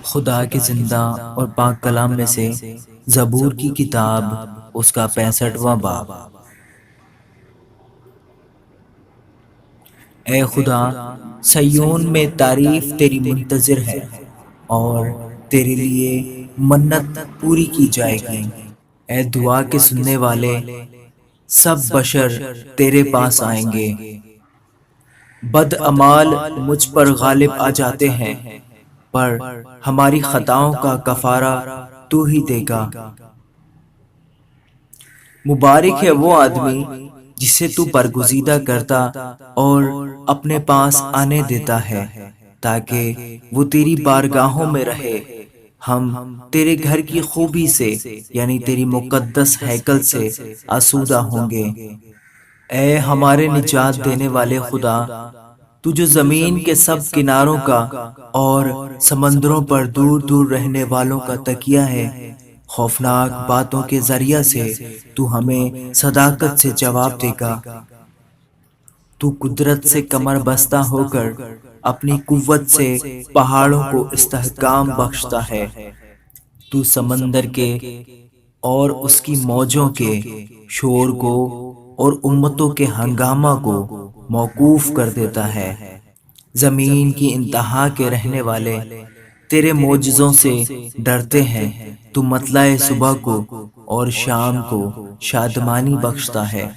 خدا کے زندہ اور پاک کلام میں سے زبور کی کتاب، اس کا 65واں باب۔ اے خدا، سیون میں تعریف تیری منتظر ہے اور تیرے لیے منت پوری کی جائے گی۔ اے دعا کے سننے والے، سب بشر تیرے پاس آئیں گے۔ بد اعمال مجھ پر غالب آ جاتے ہیں، پر ہماری خطاؤں کا کفارہ تو ہی دے گا۔ مبارک ہے وہ آدمی جسے تو برگزیدہ کرتا اور اپنے پاس آنے دیتا ہے، تاکہ وہ تیری بارگاہوں میں رہے۔ ہم تیرے گھر کی خوبی سے، یعنی تیری مقدس ہیکل سے آسودہ ہوں گے۔ اے ہمارے نجات دینے والے خدا، تو جو زمین کے سب کناروں کا اور سمندروں پر دور دور رہنے والوں کا تکیہ ہے، خوفناک باتوں کے ذریعہ سے تو ہمیں صداقت سے جواب دے گا۔ تو قدرت سے کمر بستہ ہو کر اپنی قوت سے پہاڑوں کو استحکام بخشتا ہے۔ تو سمندر کے اور اس کی موجوں کے شور کو اور امتوں کے ہنگامہ کو موقوف کر دیتا ہے۔ زمین کی انتہا کے رہنے والے تیرے معجزوں سے ڈرتے ہیں۔ تو مطلع صبح کو اور شام کو شادمانی بخشتا ہے۔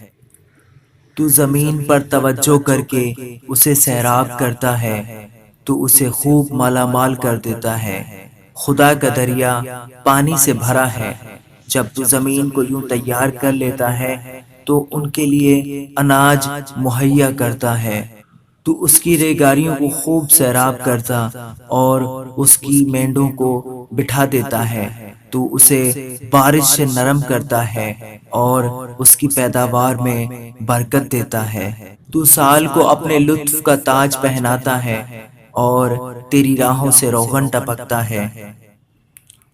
تو زمین پر توجہ کر کے اسے سیراب کرتا ہے، تو اسے خوب مالا مال کر دیتا ہے۔ خدا کا دریا پانی سے بھرا ہے۔ جب تو زمین کو یوں تیار کر لیتا ہے تو ان کے لیے اناج مہیا کرتا ہے۔ تو اس کی ریگاریوں کو خوب سیراب کرتا اور اس کی مینڈوں کو بٹھا دیتا ہے۔ تو اسے بارش سے نرم کرتا ہے اور اس کی پیداوار میں برکت دیتا ہے۔ تو سال کو اپنے لطف کا تاج پہناتا ہے اور تیری راہوں سے روغن ٹپکتا ہے۔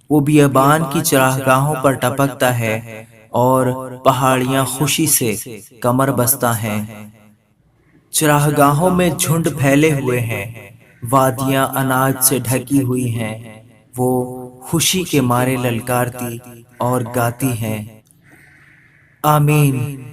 وہ بیابان کی چراگاہوں پر ٹپکتا ہے اور پہاڑیاں خوشی سے کمر بستہ ہیں۔ چراگاہوں میں جھنڈ پھیلے ہوئے ہیں، وادیاں اناج سے ڈھکی ہوئی ہیں۔ وہ خوشی کے مارے للکارتی اور گاتی ہیں، آمین۔